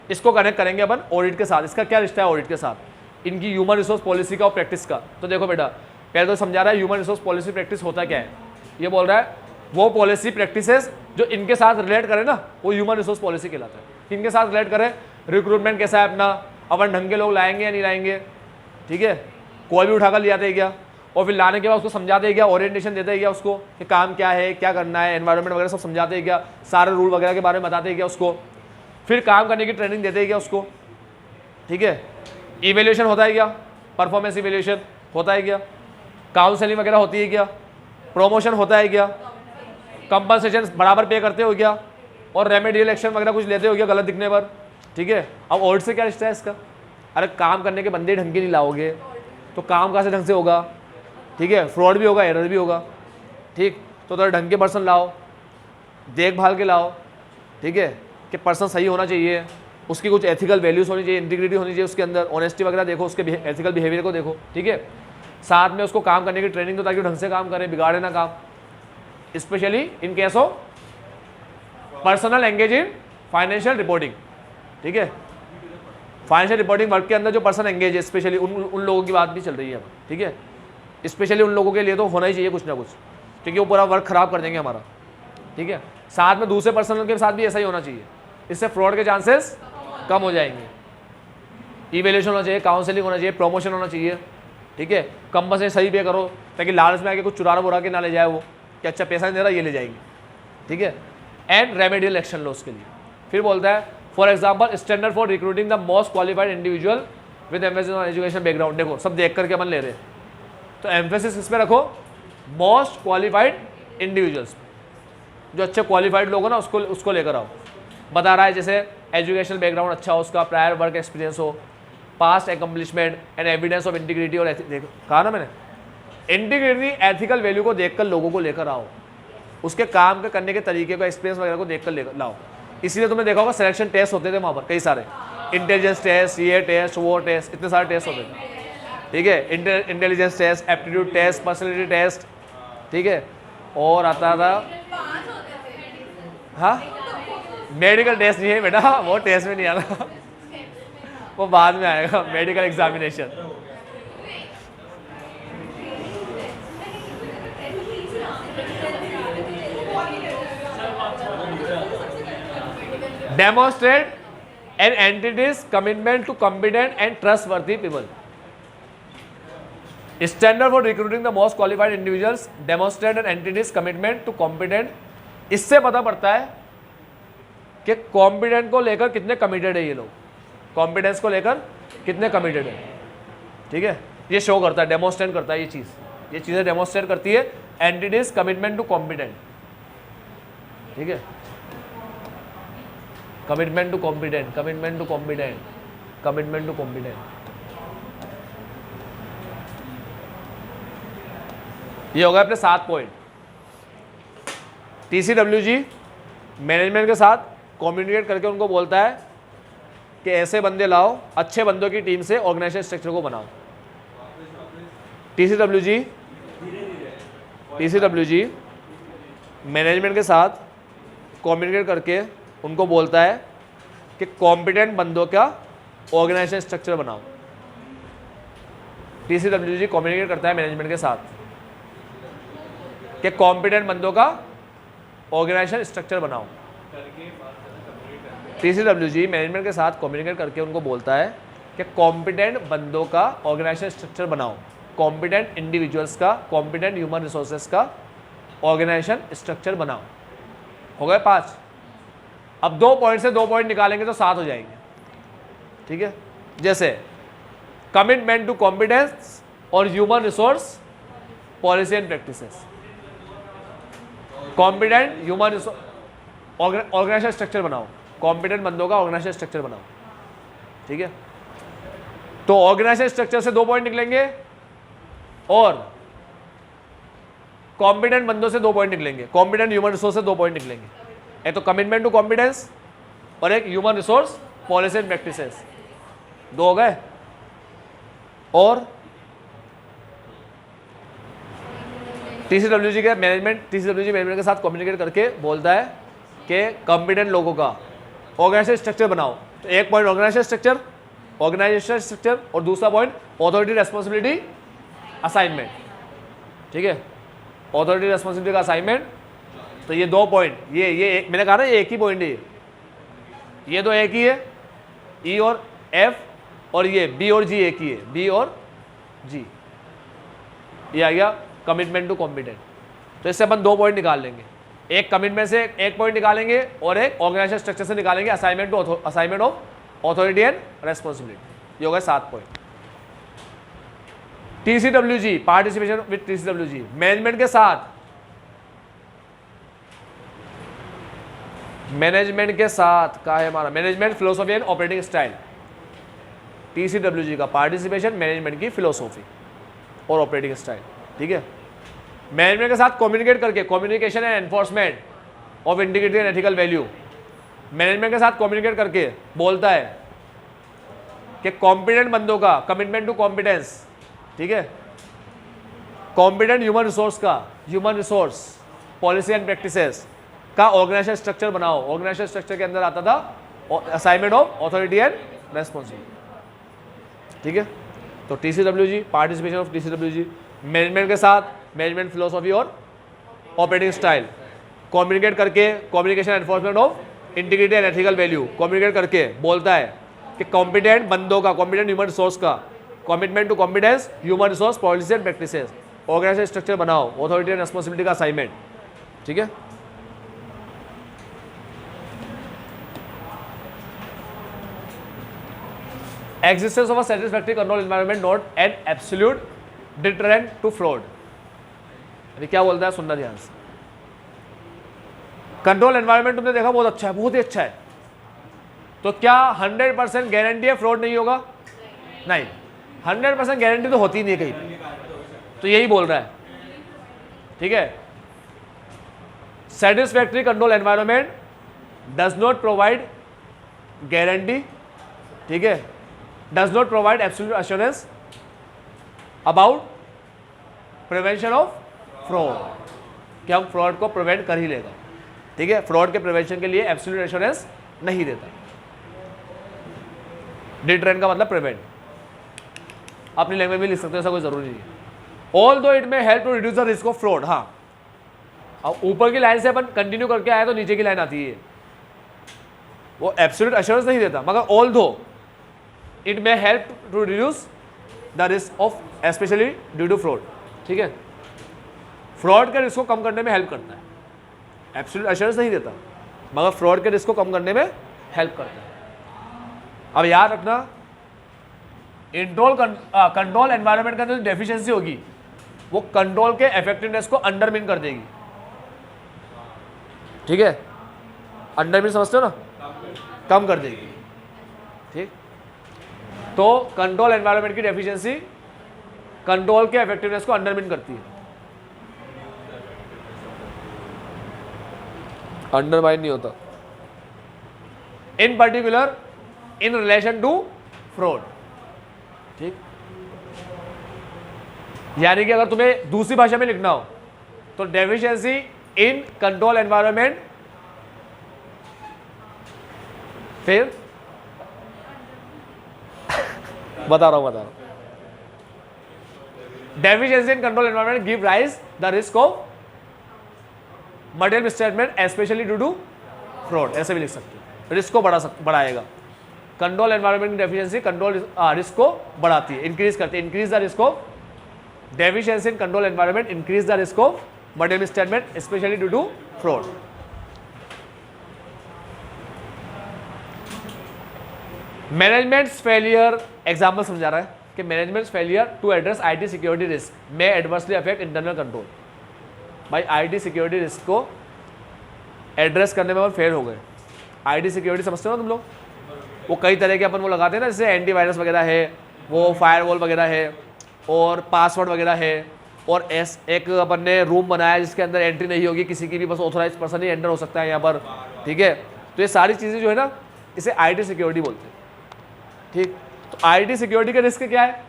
इसको कनेक्ट करेंगे अपन ऑडिट के साथ। इसका क्या रिश्ता है ऑडिट के साथ, इनकी ह्यूमन रिसोर्स पॉलिसी का और प्रैक्टिस का। तो देखो बेटा, पहले तो समझा रहा है ह्यूमन रिसोर्स पॉलिसी प्रैक्टिस होता क्या है। ये बोल रहा है वो पॉलिसी प्रैक्टिसेस जो इनके साथ रिलेट करे ना, वो ह्यूमन रिसोर्स पॉलिसी कहलाता है। किनके साथ रिलेट करे, रिक्रूटमेंट कैसा है अपना, अपन ढंग के लोग लाएंगे या नहीं लाएंगे, ठीक है, कोई भी उठाकर ले आते हैं क्या, और फिर लाने के बाद उसको समझाते हैं क्या, ओरिएंटेशन देते हैं क्या उसको कि काम क्या है, क्या करना है, एनवायरनमेंट वगैरह सब समझाते हैं क्या, सारे रूल वगैरह के बारे में बताते हैं क्या उसको, फिर काम करने की ट्रेनिंग देते हैं क्या उसको, ठीक है, इवेल्यूशन होता है क्या, परफॉर्मेंस इवेल्यूशन होता है क्या, काउंसलिंग वगैरह होती है क्या, प्रमोशन होता है क्या, कंपनसेशन बराबर पे करते हो क्या, और रेमेडियल एक्शन वगैरह कुछ लेते हो क्या गलत दिखने पर, ठीक है। अब ऑडिट से क्या रिश्ता है इसका, अरे काम करने के बंदे ढंग के नहीं लाओगे तो काम कहाँ से ढंग से होगा, ठीक है, फ्रॉड भी होगा, एरर भी होगा, ठीक। तो थोड़ा ढंग के पर्सन लाओ, देखभाल के लाओ, ठीक है, कि पर्सन सही होना चाहिए, उसकी कुछ एथिकल वैल्यूज होनी चाहिए, इंटीग्रिटी होनी चाहिए उसके अंदर, ऑनेस्टी वगैरह देखो, उसके एथिकल बिहेवियर को देखो, ठीक है। साथ में उसको काम करने की ट्रेनिंग दो ताकि ढंग से काम करे, बिगाड़े ना काम, specially in case of personal engage in financial reporting, ठीक है। फाइनेंशियल रिपोर्टिंग वर्क के अंदर जो पर्सन एंगेज है, स्पेशली उन लोगों की बात भी चल रही है, ठीक है। स्पेशली उन लोगों के लिए तो होना ही चाहिए कुछ ना कुछ, क्योंकि वो पूरा वर्क खराब कर देंगे हमारा, ठीक है। साथ में दूसरे पर्सन के साथ भी ऐसा ही होना चाहिए, इससे फ्रॉड के चांसेस कम हो जाएंगे। इवेल्यूशन होना चाहिए, काउंसलिंग होना चाहिए, प्रमोशन होना चाहिए, ठीक है। कम से सही पे करो ताकि लालच में आके कुछ चुरा बुरा के ना ले जाए वो, कि अच्छा पैसा नहीं दे रहा ये ले जाएंगे, ठीक है। एंड रेमेडियल एक्शन लो उसके लिए। फिर बोलता है for example standard for recruiting the most qualified individual with emphasis on education background. देखो सब देख करके अपन ले रहे हैं, तो एम्फेसिस किस पे रखो, मोस्ट क्वालिफाइड इंडिविजुअल्स, जो अच्छे क्वालिफाइड लोग हो ना उसको लेकर आओ। बता रहा है जैसे एजुकेशनल बैकग्राउंड अच्छा हो, उसका प्रायर वर्क एक्सपीरियंस हो, past accomplishment and evidence of integrity, और देखो कहा ना मैंने, इंटीग्रिटी एथिकल वैल्यू को देखकर लोगों को लेकर आओ, उसके काम के करने के तरीके को, एक्सपीरियंस वगैरह को देखकर लेकर लाओ। इसीलिए तुमने देखा होगा सिलेक्शन टेस्ट होते थे वहाँ पर कई सारे, इंटेलिजेंस टेस्ट, ये टेस्ट, वो टेस्ट, इतने सारे टेस्ट होते थे, ठीक है। Intelligence test, aptitude test, personality test, ठीक है। और आता था, हाँ मेडिकल टेस्ट नहीं है बेटा, वो टेस्ट में नहीं आता, वो बाद में आएगा, medical examination. Demonstrate an entity's commitment to competent and trustworthy people. Standard for recruiting the most qualified individuals. Demonstrate an entity's commitment to competent. इससे पता पड़ता है कि कॉम्पिटेंट को लेकर कितने कमिटेड है ये लोग, कॉम्पिटेंस को लेकर कितने कमिटेड है, ठीक है। ये शो करता है, डेमोन्स्ट्रेट करता है ये चीज़ें डेमोन्स्ट्रेट करती है एंटिटीज कमिटमेंट टू कॉम्पिटेंट, ठीक है। Commitment to competent, commitment to competent, commitment to competent. ये हो गए अपने 7 पॉइंट। TCWG मैनेजमेंट के साथ कम्युनिकेट करके उनको बोलता है कि ऐसे बंदे लाओ, अच्छे बंदों की टीम से ऑर्गेनाइजेशन स्ट्रक्चर को बनाओ। TCWG मैनेजमेंट के साथ कम्युनिकेट करके उनको बोलता है कि कॉम्पिटेंट बंदों का ऑर्गेनाइजेशन स्ट्रक्चर बनाओ। TCWG कम्युनिकेट करता है मैनेजमेंट के साथ कि कॉम्पिटेंट बंदों का ऑर्गेनाइजेशन स्ट्रक्चर बनाओ। TCWG मैनेजमेंट के साथ कम्युनिकेट करके उनको बोलता है कि कॉम्पिटेंट बंदों का ऑर्गेनाइजेशन स्ट्रक्चर बनाओ, कॉम्पिटेंट इंडिविजुअल्स का, कॉम्पिटेंट ह्यूमन रिसोर्सेज का ऑर्गेनाइजेशन स्ट्रक्चर बनाओ। हो गए 5। अब 2 पॉइंट से 2 पॉइंट निकालेंगे तो 7 हो जाएंगे, ठीक है। जैसे कमिटमेंट टू कॉम्पिटेंस और human resource policy and practices. Competent human organisation structure बनाओ, कॉम्पिटेंट बंदों का ऑर्गेनाइजेशन स्ट्रक्चर बनाओ, ठीक है। तो ऑर्गेनाइजेशन स्ट्रक्चर से 2 पॉइंट निकलेंगे और कॉम्पिटेंट बंदों से 2 पॉइंट निकलेंगे, कॉम्पिटेंट ह्यूमन रिसोर्स से 2 पॉइंट निकलेंगे। एक तो कमिटमेंट टू कॉम्पिटेंस और एक human resource policy and practices, 2 हो गए। और TCWG मैनेजमेंट के साथ कम्युनिकेट करके बोलता है कि कॉम्पिटेंट लोगों का ऑर्गेनाइजेशन स्ट्रक्चर बनाओ। तो एक पॉइंट ऑर्गेनाइजेशन स्ट्रक्चर और दूसरा पॉइंट ऑथोरिटी रेस्पॉन्सिबिलिटी असाइनमेंट, ठीक है। ऑथोरिटी रेस्पॉन्सिबिलिटी का असाइनमेंट। तो ये 2 पॉइंट, ये मैंने कहा ना ये एक ही पॉइंट है, ये तो एक ही है, E और F, और ये B और G एक ही है, B और G। ये आ गया कमिटमेंट टू कॉम्पिटेंट। तो इससे अपन 2 पॉइंट निकाल लेंगे, एक कमिटमेंट से 1 पॉइंट निकालेंगे और एक ऑर्गेनाइजेशन स्ट्रक्चर से निकालेंगे assignment of authority and responsibility. ये हो गए 7 point. TCWG, participation with TCWG, management के साथ, मैनेजमेंट के साथ का है हमारा management philosophy and operating style. TCWG का पार्टिसिपेशन, मैनेजमेंट की फिलोसॉफी और ऑपरेटिंग स्टाइल, ठीक है। मैनेजमेंट के साथ कम्युनिकेट करके, communication and enforcement of integrity and ethical value, management के साथ कम्युनिकेट करके बोलता है कि कॉम्पिटेंट बंदों का, कमिटमेंट टू कॉम्पिटेंस, ठीक है, कॉम्पिटेंट ह्यूमन रिसोर्स का, human resource policy and practices का ऑर्गेनाइजेशन स्ट्रक्चर बनाओ। ऑर्गेनाइजेशन स्ट्रक्चर के अंदर आता था assignment of authority and responsibility, ठीक है। तो TCWG, participation of TCWG, management के साथ मैनेजमेंट फिलोसॉफी और ऑपरेटिंग स्टाइल, कम्युनिकेट करके, communication enforcement of integrity and ethical value, communicate करके बोलता है कि कॉम्पिटेंट बंदों का, कॉम्पिटेंट ह्यूमन रिसोर्स का, commitment to competence, human resource policy and practices, organisation structure बनाओ, ऑथोरिटी एंड रेस्पॉन्सिबिलिटी का असाइनमेंट, ठीक है। Existence of a satisfactory control environment not an absolute deterrent to fraud। अभी क्या बोलता है, सुनना ध्यान से। कंट्रोल एनवायरनमेंट तुमने देखा बहुत अच्छा है, बहुत ही अच्छा है, तो क्या 100% गारंटी है फ्रॉड नहीं होगा? नहीं, 100% गारंटी तो होती नहीं है कहीं, तो यही बोल रहा है, ठीक है। Satisfactory control environment does not provide guarantee, ठीक है, does not provide absolute assurance about prevention of fraud, कि हम फ्रॉड को प्रिवेंट कर ही लेगा, ठीक है। फ्रॉड के प्रिवेंशन के लिए एब्सोल्यूट एश्योरेंस नहीं देता। डिटरेंट का मतलब प्रिवेंट, अपनी लैंग्वेज में लिख सकते हो, ऐसा कोई जरूरी नहीं है। ऑल दो it may help to reduce the risk of fraud. हाँ, अब ऊपर की लाइन से अपन कंटिन्यू करके आए तो नीचे की लाइन आती है, वो एब्सोल्यूट एश्योरेंस नहीं देता, मगर although it may help to reduce the risk of specially due to fraud, ठीक है। फ्रॉड के रिस्क को कम करने में हेल्प करता है, एब्सोल्यूट एश्योरेंस नहीं देता, मगर फ्रॉड के रिस्क को कम करने में हेल्प करता है। अब याद रखना, कंट्रोल एनवायरनमेंट का जो डेफिशिएंसी होगी वो कंट्रोल के इफेक्टिवनेस को अंडरमिन कर देगी, ठीक है। अंडरमिन समझते हो ना, कम कर देगी, ठीक। तो कंट्रोल एनवायरनमेंट की डेफिशिएंसी कंट्रोल के इफेक्टिवनेस को अंडरमिन करती है, अंडरमाइन नहीं होता। In particular in relation to fraud, ठीक। यानी कि अगर तुम्हें दूसरी भाषा में लिखना हो तो डेफिशिएंसी इन कंट्रोल एनवायरनमेंट, फिर बता रहा हूं, deficiency in control environment give rise the risk of material misstatement specially due to fraud, ऐसे भी लिख सकते हो। रिस्क को बढ़ाएगा। कंट्रोल एनवायरनमेंट की डेफिशिएंसी कंट्रोल रिस्क को बढ़ाती है, इंक्रीज करती है। Increase the risk of deficiency in control environment increase the risk of material misstatement specially due to fraud. Management's failure example समझा रहा है कि management's failure to address IT security risk में एडवर्सली अफेक्ट इंटरनल कंट्रोल। भाई IT security risk को address करने में fail हो गए। IT सिक्योरिटी समझते हो ना तुम लोग, वो कई तरह के अपन वो लगाते हैं ना, जैसे एंटीवायरस वगैरह है, वो फायरवॉल वगैरह है, और पासवर्ड वगैरह है, और एक अपन ने रूम बनाया जिसके अंदर एंट्री नहीं होगी किसी की भी, बस ऑथोराइज पर्सन ही एंटर हो सकता है यहाँ पर, ठीक है। तो ये सारी चीज़ें जो है ना, इसे IT सिक्योरिटी बोलते हैं, ठीक। तो IT सिक्योरिटी का रिस्क क्या है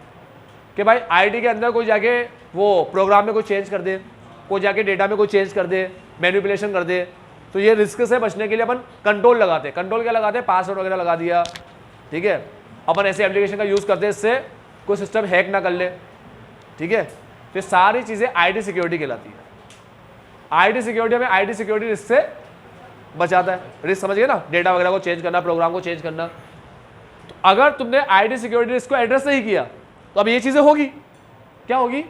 कि भाई IT के अंदर कोई जाके वो प्रोग्राम में कोई चेंज कर दे, कोई जाके डेटा में कोई चेंज कर दे, मैनिपुलेशन कर दे, तो ये रिस्क से बचने के लिए अपन कंट्रोल लगाते हैं। कंट्रोल क्या लगाते हैं? पासवर्ड वगैरह लगा दिया, ठीक है। अपन ऐसे एप्लीकेशन का यूज़ करते हैं इससे कोई सिस्टम हैक ना कर ले, ठीक है। तो ये सारी चीज़ें IT सिक्योरिटी कहलाती है। IT सिक्योरिटी हमें IT सिक्योरिटी रिस्क से बचाता है। रिस्क समझिए ना, डेटा वगैरह को चेंज करना, प्रोग्राम को चेंज करना। तो अगर तुमने IT सिक्योरिटी रिस्क को एड्रेस नहीं किया तो अब ये चीज़ें होगी, क्या होगी?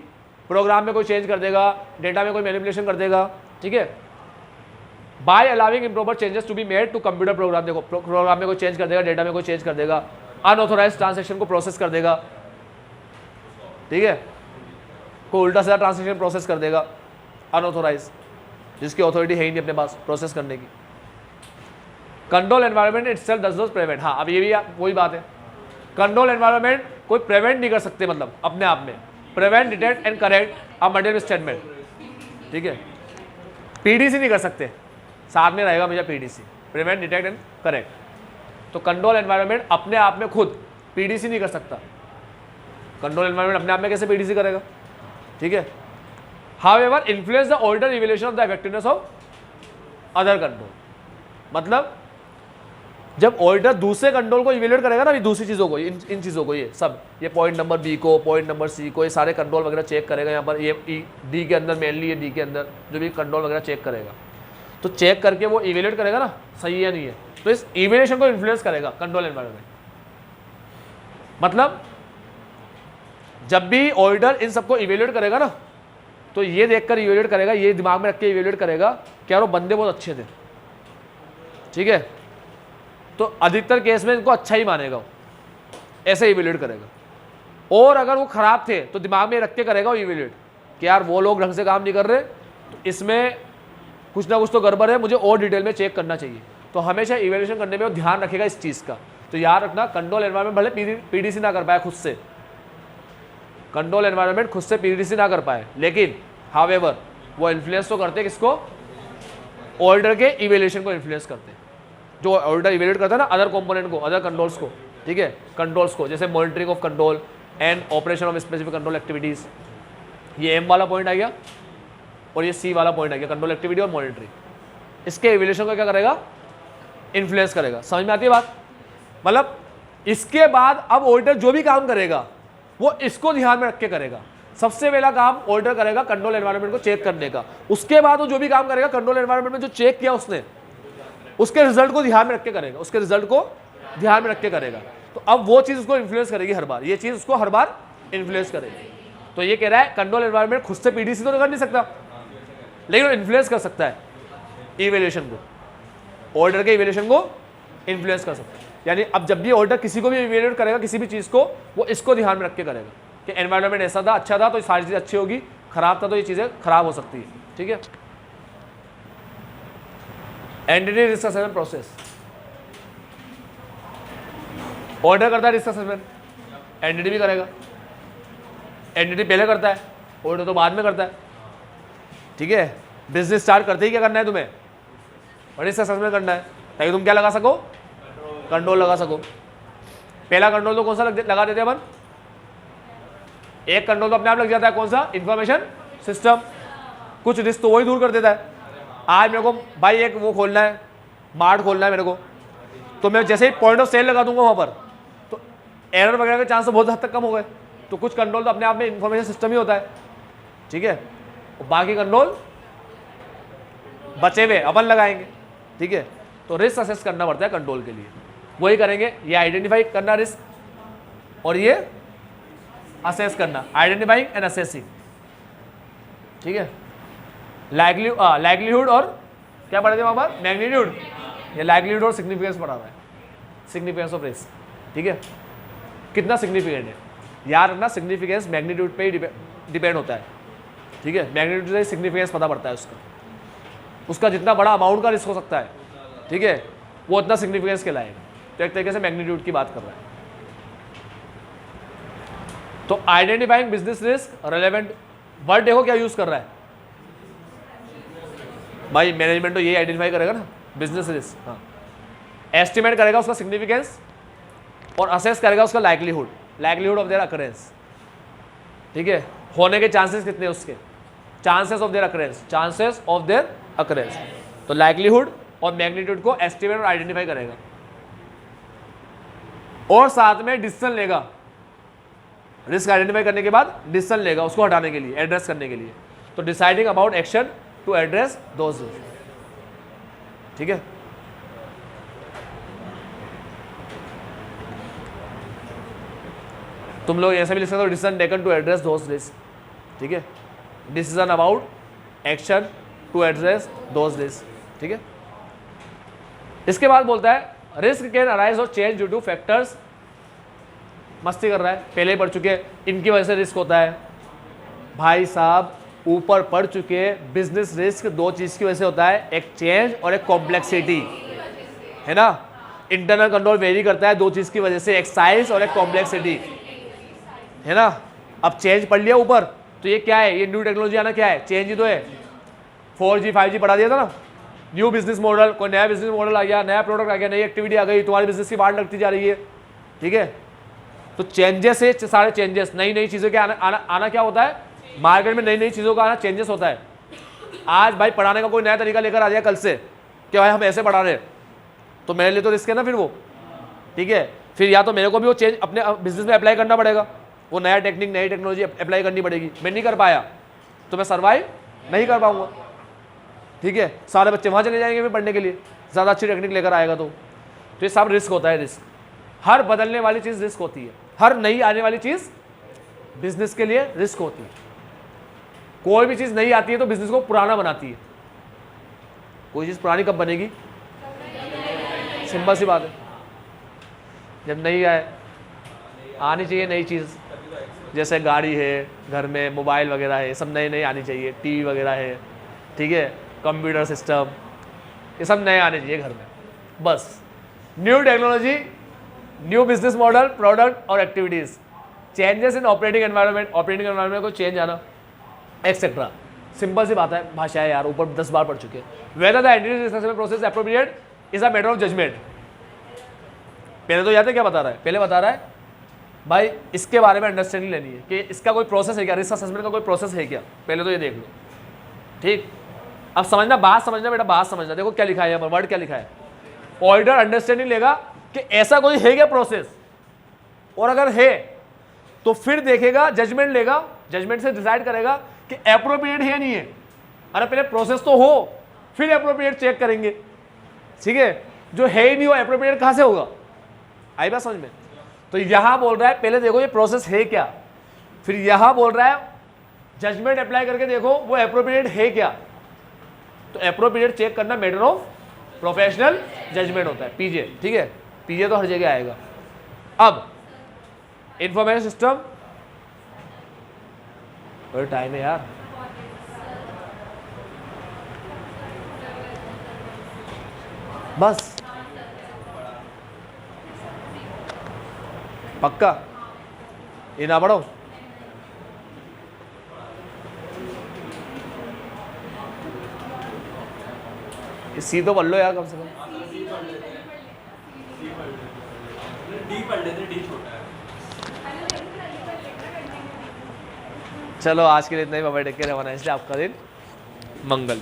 प्रोग्राम में कोई चेंज कर देगा, डेटा में कोई मैनिपुलेशन कर देगा, ठीक है। By allowing improper changes to be made to computer program, देखो प्रोग्राम में कोई चेंज कर देगा, डेटा में कोई चेंज कर देगा, अनऑथोराइज ट्रांजेक्शन को प्रोसेस कर देगा, ठीक है, कोई उल्टा सीधा ट्रांजेक्शन प्रोसेस कर देगा अनऑथोराइज, जिसकी अथॉरिटी है ही नहीं अपने पास प्रोसेस करने की। Control environment itself does not prevent, हाँ अब ये भी वही बात है, कंट्रोल एनवायरनमेंट कोई प्रिवेंट नहीं कर सकते, मतलब अपने आप में prevent, detect and correct a material statement, ठीक है, पीडीसी नहीं कर सकते, साथ में रहेगा हमेशा PDC, prevent, detect and correct. तो कंट्रोल एनवायरनमेंट अपने आप में खुद पीडीसी नहीं कर सकता, कंट्रोल एनवायरनमेंट अपने आप में कैसे पीडीसी करेगा, ठीक है। However influence the order evaluation of the effectiveness of other control, मतलब जब ऑडिटर दूसरे कंट्रोल को इवेल्युएट करेगा ना, दूसरी चीज़ों को, इन चीज़ों को, ये सब, ये पॉइंट नंबर बी को, पॉइंट नंबर सी को, ये सारे कंट्रोल वगैरह चेक करेगा यहाँ पर, ये डी के अंदर मेनली, ये डी के अंदर जो भी कंट्रोल वगैरह चेक करेगा, तो चेक करके वो इवेल्युएट करेगा ना सही है नहीं है, तो इस इवेल्युएशन को इन्फ्लुएंस करेगा कंट्रोल एनवायरनमेंट। मतलब जब भी ऑडिटर इन सबको इवेल्युएट करेगा ना, तो ये देखकर इवेल्युएट करेगा, ये दिमाग में रख के इवेल्युएट करेगा क्या वो बंदे बहुत अच्छे थे, ठीक है, तो अधिकतर केस में इनको अच्छा ही मानेगा वो, ऐसे इवेल्युएट करेगा। और अगर वो खराब थे तो दिमाग में रख के करेगा वो इवेल्युएट कि यार वो लोग ढंग से काम नहीं कर रहे, तो इसमें कुछ ना कुछ तो गड़बड़ है, मुझे और डिटेल में चेक करना चाहिए। तो हमेशा इवेल्युएशन करने में वो ध्यान रखेगा इस चीज़ का। तो याद रखना, कंट्रोल एनवायरनमेंट भले पीडीसी ना कर पाए खुद से, कंट्रोल एनवायरनमेंट खुद से पीडीसी ना कर पाए, लेकिन हाउएवर वो इन्फ्लुएंस तो करते किसको, ऑडिटर के इवेल्युएशन को इन्फ्लुएंस करते, जो ऑडिटर इवेल्युएट करता है ना अदर कंपोनेंट को, अदर कंट्रोल्स को, ठीक है, कंट्रोल्स को, जैसे monitoring of control and operation of specific control activities, ये एम वाला पॉइंट आ गया और ये सी वाला पॉइंट आ गया, कंट्रोल एक्टिविटी और मॉनिटरिंग, इसके इवेल्युएशन को क्या करेगा, इन्फ्लुएंस करेगा। समझ में आती है बात? मतलब इसके बाद अब ऑडिटर जो भी काम करेगा वो इसको ध्यान में रख के करेगा। सबसे पहला काम ऑडिटर करेगा कंट्रोल एनवायरनमेंट को चेक करने का, उसके बाद वो जो भी काम करेगा कंट्रोल एनवायरनमेंट में जो चेक किया उसने, उसके रिजल्ट को ध्यान में रख के करेगा, उसके रिजल्ट को ध्यान में रख के करेगा। तो अब वो चीज़ उसको इन्फ्लुएंस करेगी हर बार, ये चीज़ उसको हर बार इन्फ्लुएंस करेगी। तो ये कह रहा है कंट्रोल एनवायरनमेंट खुद से पीडीसी तो कर नहीं सकता, लेकिन वो इन्फ्लुएंस कर सकता है इवेल्युएशन को, ऑडिटर के इवेल्युएशन को इन्फ्लुएंस कर सकता है। यानी अब जब भी ऑडिटर किसी को भी इवेल्युएट करेगा, किसी भी चीज़ को, वो इसको ध्यान में रख के करेगा कि एनवायरनमेंट ऐसा था, अच्छा था तो ये सारी चीज़ें अच्छी होगी, खराब था तो ये चीज़ें खराब हो सकती है, ठीक है। Entity risk assessment process, auditor करता है रिस्क असेसमेंट, एंटिटी भी करेगा, एंटिटी पहले करता है, ऑडिटर तो बाद में करता है, ठीक है। बिजनेस स्टार्ट करते ही क्या करना है तुम्हें, रिस्क असेसमेंट करना है, ताकि तुम क्या लगा सको, कंट्रोल लगा सको। पहला कंट्रोल तो कौन सा लगा देते हैं अपन, एक कंट्रोल तो अपने आप लग जाता है, कौन सा, इंफॉर्मेशन सिस्टम, कुछ रिस्क तो वही दूर कर देता है। आज मेरे को भाई एक वो खोलना है, मार्ट खोलना है मेरे को, तो मैं जैसे ही पॉइंट ऑफ सेल लगा दूंगा वहाँ पर, तो एरर वगैरह के चांस तो बहुत हद तक कम हो गए। तो कुछ कंट्रोल तो अपने आप में इंफॉर्मेशन सिस्टम ही होता है, ठीक है, और बाकी कंट्रोल बचे हुए अपन लगाएंगे, ठीक है। तो रिस्क असेस करना पड़ता है कंट्रोल के लिए, वही करेंगे, ये आइडेंटिफाई करना रिस्क और ये असेस करना, आइडेंटिफाइंग एंड असेसिंग, ठीक है। लाइक्लीहुड और क्या पढ़े थे वहाँ पर, मैग्नीट्यूड, ये लाइक्लीहुड और सिग्निफिकेंस पढ़ा हुआ है, सिग्निफिकेंस ऑफ रिस्क, ठीक है, कितना सिग्निफिकेंट है। याद रखना, सिग्निफिकेंस मैग्नीट्यूड पे ही डिपेंड होता है, ठीक है, मैग्नीट्यूड से सिग्निफिकेंस पता पड़ता है उसका जितना बड़ा अमाउंट का रिस्क हो सकता है, ठीक है, वो उतना सिग्निफिकेंस कहलाएगा। तो एक तरीके से मैग्नीट्यूड की बात कर रहा है। तो identifying business risk relevant, word देखो क्या यूज कर रहा है भाई, मैनेजमेंट तो यही आइडेंटिफाई करेगा ना, बिजनेस रिस्क, हाँ, एस्टिमेट करेगा उसका सिग्निफिकेंस और असेस करेगा उसका लाइक्लीहुड ऑफ देयर अकरेंस, ठीक है, होने के चांसेस कितने उसके, चांसेस ऑफ देयर अकरेंस, तो लाइक्लीहुड और मैग्नीट्यूड को एस्टिमेट और आइडेंटिफाई करेगा, और साथ में डिसीजन लेगा, रिस्क आइडेंटिफाई करने के बाद डिसीजन लेगा उसको हटाने के लिए, एड्रेस करने के लिए। तो deciding about action to address those risk, ठीक है। तुम लोग ऐसे भी लिख सकते हो, decision taken to address those risk, ठीक है, decision about action to address those risk, ठीक है। इसके बाद बोलता है risk can arise or change due to factors मस्ती कर रहा है, पहले ही पढ़ चुके, इनकी वजह से रिस्क होता है भाई साहब। ऊपर पढ़ चुके, बिजनेस रिस्क दो चीज़ की वजह से होता है, एक चेंज और एक कॉम्प्लेक्सिटी, है ना। इंटरनल कंट्रोल वेरी करता है दो चीज़ की वजह से, एक साइज और एक कॉम्प्लेक्सिटी, है ना। अब चेंज पढ़ लिया ऊपर, तो ये क्या है, ये न्यू टेक्नोलॉजी आना क्या है, चेंज ही तो है। 4G 5G पढ़ा दिया था ना, न्यू बिजनेस मॉडल, कोई नया बिजनेस मॉडल आ गया, नया प्रोडक्ट आ गया, नई एक्टिविटी आ गई, तुम्हारे बिजनेस की वाट लगती जा रही है, ठीक है। तो चेंजेस है, सारे चेंजेस, नई नई चीज़ों के आना क्या होता है, मार्केट में नई नई चीज़ों का आना चेंजेस होता है। आज भाई पढ़ाने का कोई नया तरीका लेकर आ जाए कल से कि भाई हम ऐसे पढ़ा रहे हैं, तो मेरे लिए तो रिस्क है ना फिर वो, ठीक है। फिर या तो मेरे को भी वो चेंज अपने बिजनेस में अप्लाई करना पड़ेगा, वो नया टेक्निक नई टेक्नोलॉजी अप्लाई करनी पड़ेगी। मैं नहीं कर पाया तो मैं सर्वाइव नहीं कर पाऊंगा, ठीक है। सारे बच्चे वहाँ चले जाएंगे फिर पढ़ने के लिए, ज़्यादा अच्छी टेक्निक लेकर आएगा तो ये सब रिस्क होता है। रिस्क, हर बदलने वाली चीज़ रिस्क होती है, हर नई आने वाली चीज़ बिजनेस के लिए रिस्क होती है। कोई भी चीज़ नई आती है तो बिजनेस को पुराना बनाती है। कोई चीज़ पुरानी कब बनेगी, सिंपल सी बात है, जब नई आए, आनी चाहिए नई चीज़। जैसे गाड़ी है, घर में मोबाइल वगैरह है, सब नए नए आनी चाहिए, टीवी वगैरह है, ठीक है, कंप्यूटर सिस्टम, ये सब नए आने चाहिए घर में। बस new technology, new business model, product और activities, changes in operating environment, operating environment को चेंज आना, एक्सेट्रा। सिंपल सी बात है, भाषा है यार, ऊपर 10 बार पढ़ चुके हैं। Whether the entity process appropriate is a matter of judgement. पहले तो याद है क्या बता रहा है, पहले बता रहा है भाई इसके बारे में अंडरस्टैंडिंग लेनी है कि इसका कोई प्रोसेस है क्या, रिस्क असेसमेंट का कोई प्रोसेस है क्या, पहले तो ये देख लो, ठीक। अब समझना, बात समझना बेटा, बात समझना। देखो क्या लिखा है यहाँ पर, वर्ड क्या लिखा है, ऑडिटर अंडरस्टैंडिंग लेगा कि ऐसा कोई है क्या प्रोसेस, और अगर है तो फिर देखेगा, जजमेंट लेगा, जजमेंट से डिसाइड करेगा कि एप्रोप्रिएट है नहीं है। अरे पहले प्रोसेस तो हो, फिर एप्रोप्रिएट चेक करेंगे, ठीक है। जो है ही नहीं हो, एप्रोप्रिएट कहाँ से होगा, आई बात समझ में। तो यहां बोल रहा है पहले देखो ये प्रोसेस है क्या, फिर यहां बोल रहा है जजमेंट अप्लाई करके देखो वो एप्रोप्रिएट है क्या। तो एप्रोप्रिएट चेक करना मैटर ऑफ प्रोफेशनल जजमेंट होता है, पीजे, ठीक है। पीजे तो हर जगह आएगा। अब इंफॉर्मेशन सिस्टम, और टाइम है यार, बस पक्का ये ना पढ़ो। सी तो पढ़ लो यार कम से कम। चलो आज के लिए इतना ही, bye take care, have a nice day, आपका दिन मंगल।